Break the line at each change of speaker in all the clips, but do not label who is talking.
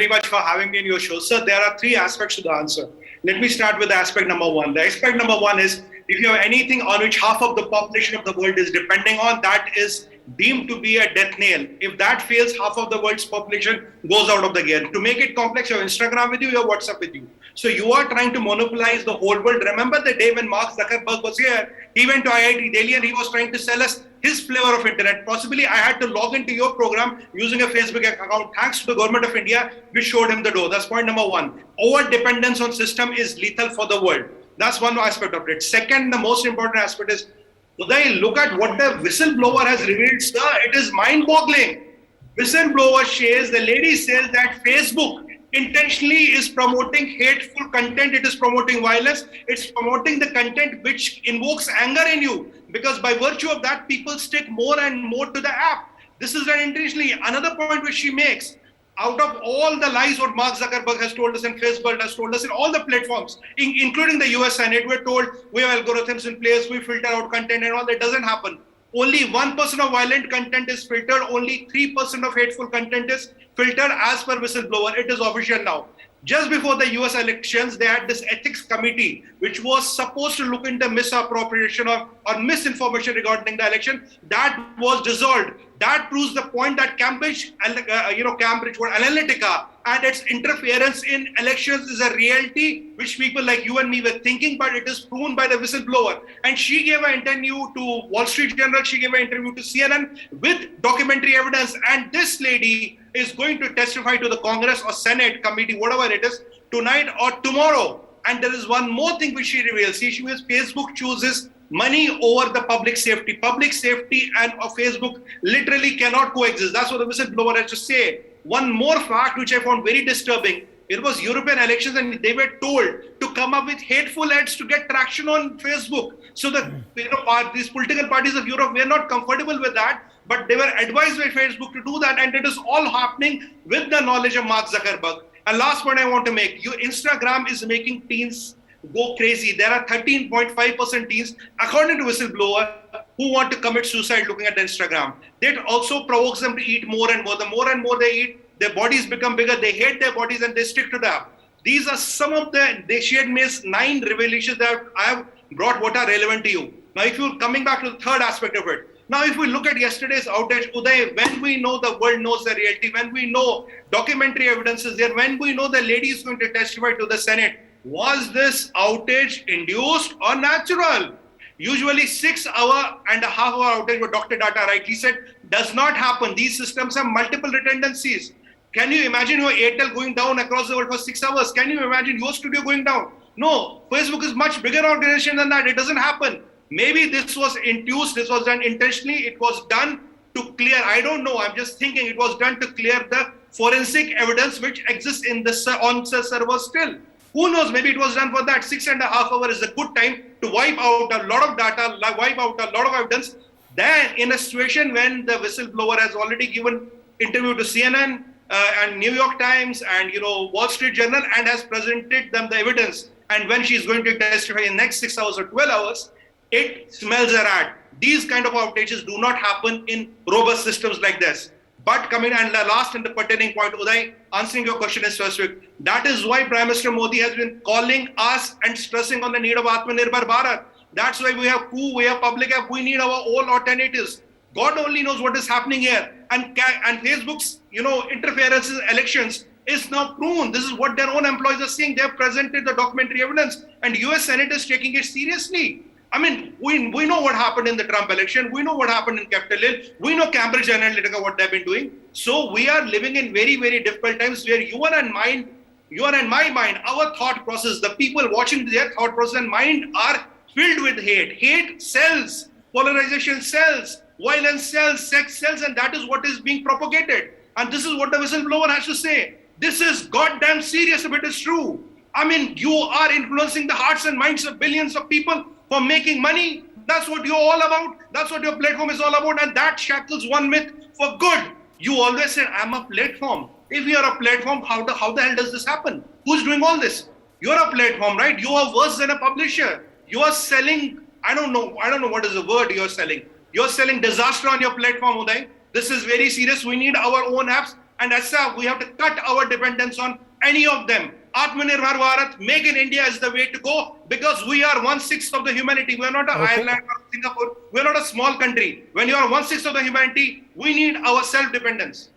very much for having me in your show. Sir, there are three aspects to the answer. Let me start with aspect number one. The aspect number one is, if you have anything on which half of the population of the world is depending on, that is deemed to be a death nail. If that fails, half of the world's population goes out of the gear. To make it complex, you have Instagram with you, you have WhatsApp with you. So you are trying to monopolize the whole world. Remember the day when Mark Zuckerberg was here, he went to IIT Delhi and he was trying to sell us his flavor of internet. Possibly I had to log into your program using a Facebook account. Thanks to the government of India, we showed him the door. That's point number one. Over dependence on system is lethal for the world. That's one aspect of it. Second, the most important aspect is, Uday, look at what the whistleblower has revealed, sir. It is mind-boggling. Whistleblower says, the lady says that Facebook intentionally is promoting hateful content. It is promoting violence. It's promoting the content which invokes anger in you. Because by virtue of that, people stick more and more to the app. This is done intentionally. Another point which she makes, out of all the lies what Mark Zuckerberg has told us and Facebook has told us in all the platforms, including the US Senate, we're told we have algorithms in place, we filter out content and all. That doesn't happen. Only 1% of violent content is filtered, only 3% of hateful content is filtered as per whistleblower. It is official now. Just before the US elections, they had this ethics committee, which was supposed to look into misappropriation or misinformation regarding the election. That was dissolved. That proves the point that Cambridge Analytica and its interference in elections is a reality which people like you and me were thinking, but it is proven by the whistleblower. And she gave an interview to Wall Street Journal, she gave an interview to CNN with documentary evidence. And this lady is going to testify to the Congress or Senate committee, whatever it is, tonight or tomorrow. And there is one more thing which she reveals. See, she says Facebook chooses money over the public safety. Public safety and Facebook literally cannot coexist. That's what the whistleblower has to say. One more fact which I found very disturbing. It was European elections and they were told to come up with hateful ads to get traction on Facebook. So that these political parties of Europe were not comfortable with that, but they were advised by Facebook to do that, and it is all happening with the knowledge of Mark Zuckerberg. And last point I want to make, your Instagram is making teens go crazy. There are 13.5% teens, according to whistleblower, who want to commit suicide looking at the Instagram. That also provokes them to eat more and more. The more and more they eat, their bodies become bigger. They hate their bodies and they stick to them. These are some of she had made 9 revelations that I have brought what are relevant to you. Now, if you're coming back to the third aspect of it, now, if we look at yesterday's outage, Uday, when we know the world knows the reality, when we know documentary evidence is there, when we know the lady is going to testify to the Senate, was this outage induced or natural? Usually 6 hour and a half hour outage, what Dr. Data rightly said, does not happen. These systems have multiple redundancies. Can you imagine your Airtel going down across the world for 6 hours? Can you imagine your studio going down? No, Facebook is much bigger organization than that. It doesn't happen. Maybe this was induced, this was done intentionally, it was done to clear, I don't know, I'm just thinking it was done to clear the forensic evidence which exists in the on the server still. Who knows, maybe it was done for that. 6.5 hours is a good time to wipe out a lot of data, wipe out a lot of evidence. Then in a situation when the whistleblower has already given interview to CNN and New York Times and Wall Street Journal and has presented them the evidence, and when she's going to testify in the next 6 hours or 12 hours, it smells a rat. These kind of outages do not happen in robust systems like this. But coming and the last and the pertaining point, Uday, answering your question is specific. That is why Prime Minister Modi has been calling us and stressing on the need of Atmanirbhar Bharat. That's why we have coup, we have public app, we need our own alternatives. God only knows what is happening here. And Facebook's interference in elections is now proven. This is what their own employees are saying. They have presented the documentary evidence and US Senate is taking it seriously. I mean, we know what happened in the Trump election. We know what happened in Capitol Hill. We know Cambridge Analytica, what they've been doing. So we are living in very, very difficult times where your and my mind, our thought process, the people watching their thought process and mind are filled with hate. Hate sells, polarization sells, violence sells, sex sells, and that is what is being propagated. And this is what the whistleblower has to say. This is goddamn serious if it is true. I mean, you are influencing the hearts and minds of billions of people for making money. That's what you're all about. That's what your platform is all about. And that shackles one myth for good. You always said, I'm a platform. If you're a platform, how the hell does this happen? Who's doing all this? You're a platform, right? You are worse than a publisher. You are selling, I don't know what is the word you're selling. You're selling disaster on your platform, Uday. This is very serious. We need our own apps. And as such, we have to cut our dependence on any of them. Atmanirbhar Bharat, Make in India is the way to go, because we are 1/6 of the humanity. We are not Ireland or Singapore. We are not a small country. When you are 1/6 of the humanity, we need our self-dependence.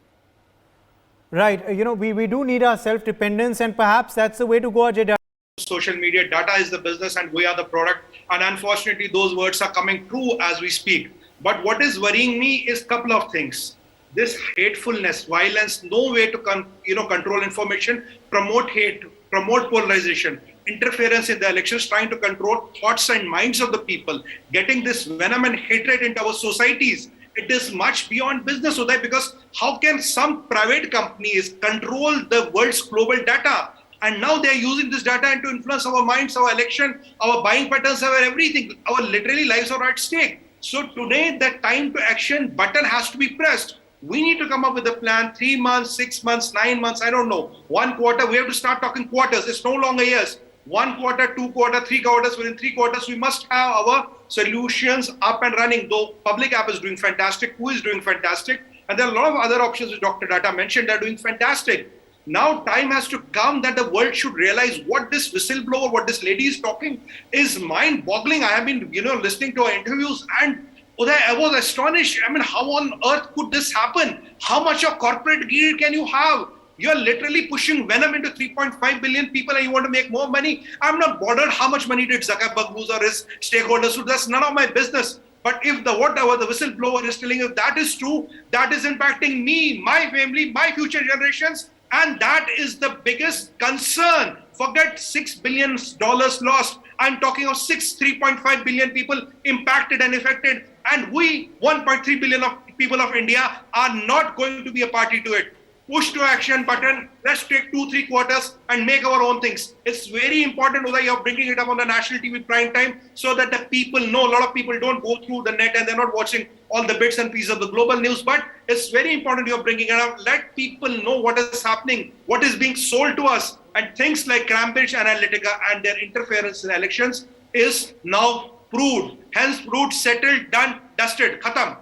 Right. We do need our self-dependence, and perhaps that's the way to go, Ajay.
Social media, data is the business and we are the product. And unfortunately, those words are coming true as we speak. But what is worrying me is a couple of things. This hatefulness, violence, no way to control information, promote hate, promote polarization, interference in the elections, trying to control thoughts and minds of the people, getting this venom and hatred into our societies. It is much beyond business, Uday, because how can some private companies control the world's global data? And now they are using this data to influence our minds, our election, our buying patterns, our everything. Our literally lives are at stake. So today, the time to action button has to be pressed. We need to come up with a plan, 3 months, 6 months, 9 months, I don't know. 1 quarter, we have to start talking quarters. It's no longer years. 1 quarter, 2 quarter, 3 quarters. Within 3 quarters, we must have our solutions up and running. Though Public App is doing fantastic, Who is doing fantastic, and there are a lot of other options which Dr. Data mentioned are doing fantastic. Now time has to come that the world should realize what this whistleblower, what this lady is talking is mind-boggling. I have been, listening to her interviews, and Uday, I was astonished. I mean, how on earth could this happen? How much of corporate greed can you have? You're literally pushing venom into 3.5 billion people and you want to make more money. I'm not bothered how much money did Zuckerberg lose or his stakeholders. So that's none of my business. But if whatever the whistleblower is telling, if that is true, that is impacting me, my family, my future generations. And that is the biggest concern. Forget $6 billion lost. I'm talking of 3.5 billion people impacted and affected. And we, 1.3 billion of people of India, are not going to be a party to it. Push to action button. Let's take 2-3 quarters and make our own things. It's very important that you're bringing it up on the national TV prime time so that the people know. A lot of people don't go through the net and they're not watching all the bits and pieces of the global news. But it's very important you're bringing it up. Let people know what is happening, what is being sold to us. And things like Cambridge Analytica and their interference in elections is now proved. Hence, proved, settled, done, dusted, khatam.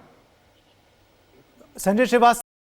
Sanjay Srivastava.